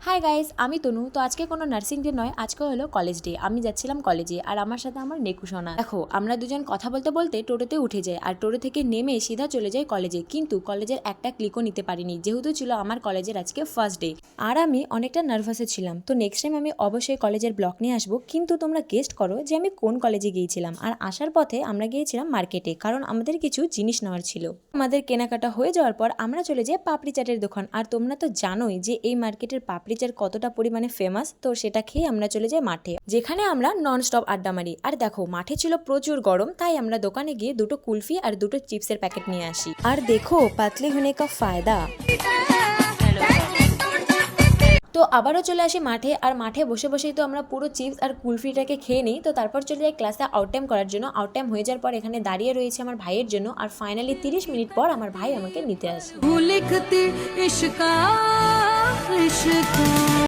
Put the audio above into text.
Hi guys, আমি তনু। তো আজকে কোনো নার্সিং ডে নয়, আজকে হলো কলেজ ডে। আমি যাচ্ছিলাম কলেজে আর আমার সাথে আমার নেকু সোনা। দেখো, আমরা দুজন কথা বলতে বলতে টোটোতে উঠে যাই আর টোটো থেকে নেমে সিধা চলে যাই কলেজে। কিন্তু কলেজের একটা ক্লিকও নিতে পারিনি, যেহেতু ছিল আমার কলেজের আজকে ফার্স্ট ডে। আর আমি অনেকটা নার্ভাসে ছিলাম। তো নেক্সট টাইম আমি অবশ্যই কলেজের ব্লগ নিয়ে আসবো। কিন্তু তোমরা গেস্ট করো যে আমি কোন কলেজে গিয়েছিলাম। আর আসার পথে আমরা গিয়েছিলাম মার্কেটে, কারণ আমাদের কিছু জিনিস নেওয়ার ছিল। আমাদের কেনাকাটা হয়ে যাওয়ার পর আমরা চলে যাই পাপড়ি চাটের দোকান। আর তোমরা তো জানোই যে এই মার্কেটের পাপড়ি চাট কতটা পরিমাণে ফেমাস। তো সেটা খেয়ে আমরা চলে যাই মাঠে, যেখানে আমরা নন স্টপ আড্ডা মারি। আর দেখো, মাঠে ছিল প্রচুর গরম, তাই আমরা দোকানে গিয়ে দুটো কুলফি আর দুটো চিপসের প্যাকেট নিয়ে আসি। আর দেখো, পাতলি হোনে কা ফায়দা। তো আবারও চলে আসি মাঠে, আর মাঠে বসে বসেই তো আমরা পুরো চিপস আর কুলফিটাকে খেয়ে নিই। তো তারপর চলে যাই ক্লাসে আউট টাইম করার জন্য। আউট টাইম হয়ে যাওয়ার পর এখানে দাঁড়িয়ে রয়েছে আমার ভাইয়ের জন্য। আর ফাইনালি 30 মিনিট পর আমার ভাই আমাকে নিতে আসে।